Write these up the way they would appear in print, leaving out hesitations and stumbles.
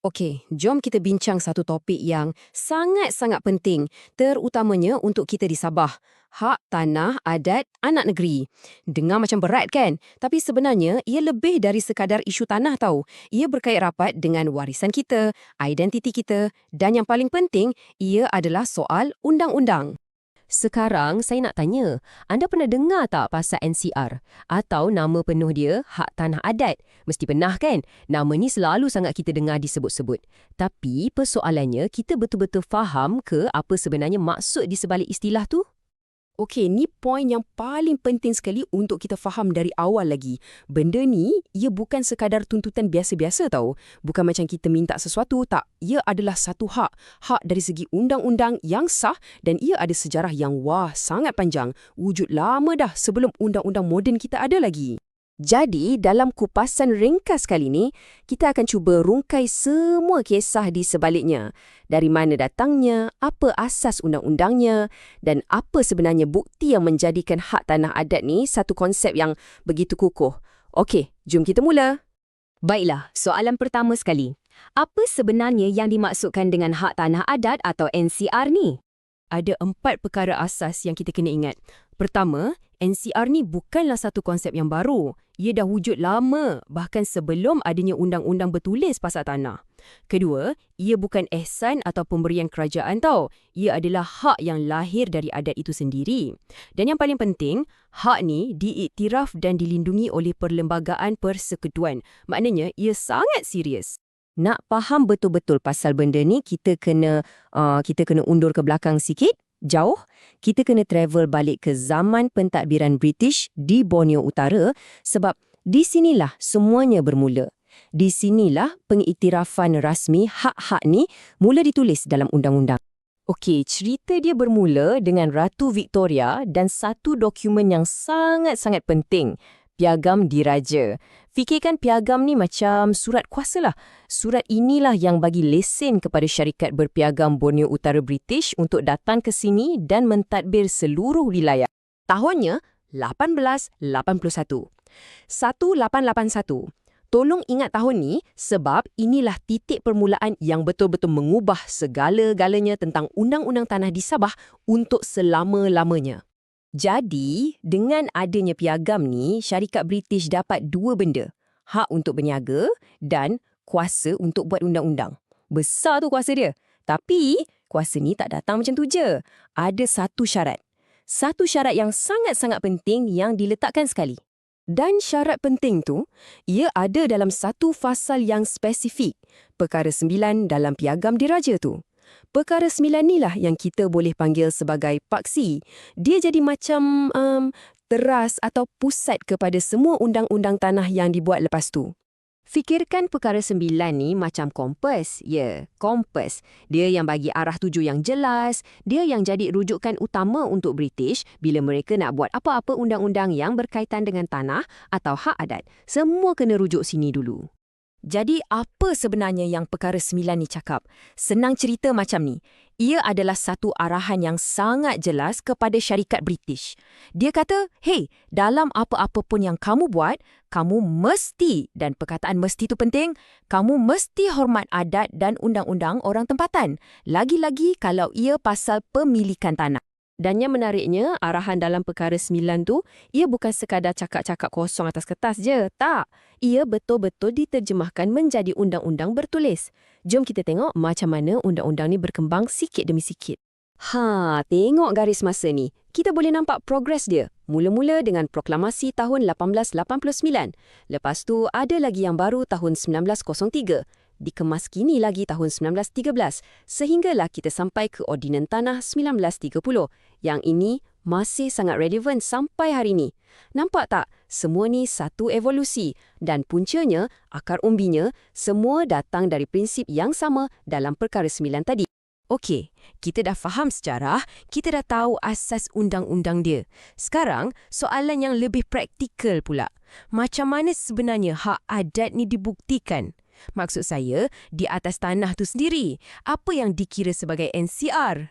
Okey, jom kita bincang satu topik yang sangat-sangat penting, terutamanya untuk kita di Sabah. Hak tanah adat anak negeri. Dengar macam berat kan? Tapi sebenarnya ia lebih dari sekadar isu tanah tahu. Ia berkait rapat dengan warisan kita, identiti kita dan yang paling penting, ia adalah soal undang-undang. Sekarang saya nak tanya, anda pernah dengar tak pasal NCR? Atau nama penuh dia Hak Tanah Adat? Mesti pernah kan? Nama ni selalu sangat kita dengar disebut-sebut. Tapi persoalannya, kita betul-betul faham ke apa sebenarnya maksud di sebalik istilah tu? Okey, ni poin yang paling penting sekali untuk kita faham dari awal lagi. Benda ni, ia bukan sekadar tuntutan biasa-biasa tau. Bukan macam kita minta sesuatu, tak. Ia adalah satu hak. Hak dari segi undang-undang yang sah dan ia ada sejarah yang sangat panjang. Wujud lama dah sebelum undang-undang moden kita ada lagi. Jadi, dalam kupasan ringkas kali ni, kita akan cuba rungkai semua kisah di sebaliknya. Dari mana datangnya, apa asas undang-undangnya, dan apa sebenarnya bukti yang menjadikan hak tanah adat ni satu konsep yang begitu kukuh. Okey, jom kita mula. Baiklah, soalan pertama sekali. Apa sebenarnya yang dimaksudkan dengan Hak Tanah Adat atau NCR ni? Ada 4 perkara asas yang kita kena ingat. Pertama, NCR ni bukanlah satu konsep yang baru. Ia dah wujud lama, bahkan sebelum adanya undang-undang bertulis pasal tanah. Kedua, ia bukan ihsan atau pemberian kerajaan tau. Ia adalah hak yang lahir dari adat itu sendiri. Dan yang paling penting, hak ni diiktiraf dan dilindungi oleh Perlembagaan Persekutuan. Maknanya, ia sangat serius. Nak faham betul-betul pasal benda ni, kita kena undur ke belakang sikit, jauh. Kita kena travel balik ke zaman pentadbiran British di Borneo Utara sebab di sinilah semuanya bermula. Di sinilah pengiktirafan rasmi hak-hak ni mula ditulis dalam undang-undang. Okey, cerita dia bermula dengan Ratu Victoria dan satu dokumen yang sangat-sangat penting, Piagam Diraja. Fikirkan piagam ni macam surat kuasa lah. Surat inilah yang bagi lesen kepada syarikat berpiagam Borneo Utara British untuk datang ke sini dan mentadbir seluruh wilayah. Tahunnya 1881. 1881. Tolong ingat tahun ni sebab inilah titik permulaan yang betul-betul mengubah segala-galanya tentang undang-undang tanah di Sabah untuk selama-lamanya. Jadi, dengan adanya piagam ni, syarikat British dapat 2 benda. Hak untuk berniaga dan kuasa untuk buat undang-undang. Besar tu kuasa dia. Tapi, kuasa ni tak datang macam tu je. Ada satu syarat. Satu syarat yang sangat-sangat penting yang diletakkan sekali. Dan syarat penting tu, ia ada dalam satu fasal yang spesifik. Perkara 9 dalam Piagam Diraja tu. Perkara 9 ni lah yang kita boleh panggil sebagai paksi. Dia jadi macam teras atau pusat kepada semua undang-undang tanah yang dibuat lepas tu. Fikirkan perkara 9 ni macam kompas. Ya, kompas. Dia yang bagi arah tuju yang jelas, dia yang jadi rujukan utama untuk British bila mereka nak buat apa-apa undang-undang yang berkaitan dengan tanah atau hak adat. Semua kena rujuk sini dulu. Jadi, apa sebenarnya yang perkara 9 ni cakap? Senang cerita macam ni. Ia adalah satu arahan yang sangat jelas kepada syarikat British. Dia kata, hey, dalam apa-apa pun yang kamu buat, kamu mesti, dan perkataan mesti itu penting, kamu mesti hormat adat dan undang-undang orang tempatan. Lagi-lagi kalau ia pasal pemilikan tanah. Dan yang menariknya, arahan dalam perkara 9 tu, ia bukan sekadar cakap-cakap kosong atas kertas je. Tak. Ia betul-betul diterjemahkan menjadi undang-undang bertulis. Jom kita tengok macam mana undang-undang ni berkembang sikit demi sikit. Tengok garis masa ni. Kita boleh nampak progres dia. Mula-mula dengan proklamasi tahun 1889. Lepas tu ada lagi yang baru tahun 1903. Dikemas kini lagi tahun 1913, sehinggalah kita sampai ke Ordinan Tanah 1930. Yang ini masih sangat relevan sampai hari ini. Nampak tak? Semua ni satu evolusi dan puncanya, akar umbinya, semua datang dari prinsip yang sama dalam perkara 9 tadi. Okey, kita dah faham sejarah, kita dah tahu asas undang-undang dia. Sekarang, soalan yang lebih praktikal pula. Macam mana sebenarnya hak adat ni dibuktikan? Maksud saya, di atas tanah tu sendiri, apa yang dikira sebagai NCR?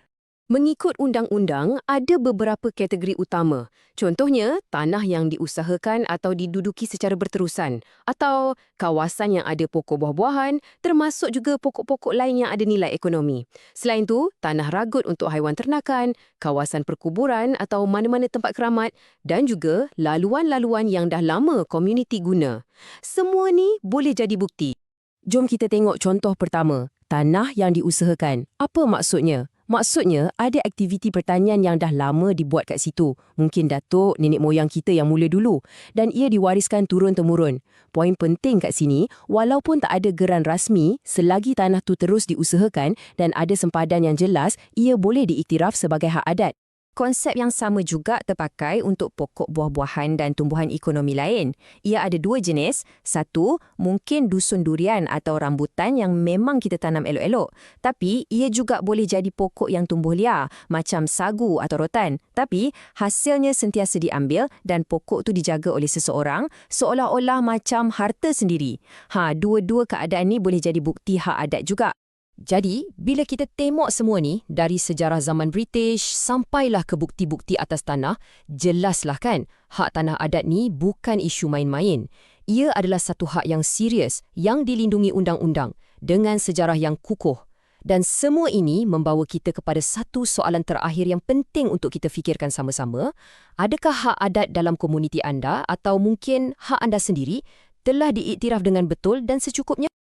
Mengikut undang-undang, ada beberapa kategori utama. Contohnya, tanah yang diusahakan atau diduduki secara berterusan, atau kawasan yang ada pokok buah-buahan, termasuk juga pokok-pokok lain yang ada nilai ekonomi. Selain itu, tanah ragut untuk haiwan ternakan, kawasan perkuburan atau mana-mana tempat keramat, dan juga laluan-laluan yang dah lama komuniti guna. Semua ni boleh jadi bukti. Jom kita tengok contoh pertama, tanah yang diusahakan. Apa maksudnya? Maksudnya, ada aktiviti pertanian yang dah lama dibuat kat situ. Mungkin datuk, nenek moyang kita yang mula dulu. Dan ia diwariskan turun-temurun. Poin penting kat sini, walaupun tak ada geran rasmi, selagi tanah tu terus diusahakan dan ada sempadan yang jelas, ia boleh diiktiraf sebagai hak adat. Konsep yang sama juga terpakai untuk pokok buah-buahan dan tumbuhan ekonomi lain. Ia ada dua jenis. Satu, mungkin dusun durian atau rambutan yang memang kita tanam elok-elok. Tapi, ia juga boleh jadi pokok yang tumbuh liar, macam sagu atau rotan. Tapi, hasilnya sentiasa diambil dan pokok tu dijaga oleh seseorang seolah-olah macam harta sendiri. Dua-dua keadaan ni boleh jadi bukti hak adat juga. Jadi, bila kita tengok semua ni, dari sejarah zaman British sampailah ke bukti-bukti atas tanah, jelaslah kan, hak tanah adat ni bukan isu main-main. Ia adalah satu hak yang serius, yang dilindungi undang-undang, dengan sejarah yang kukuh. Dan semua ini membawa kita kepada satu soalan terakhir yang penting untuk kita fikirkan sama-sama. Adakah hak adat dalam komuniti anda atau mungkin hak anda sendiri telah diiktiraf dengan betul dan secukupnya?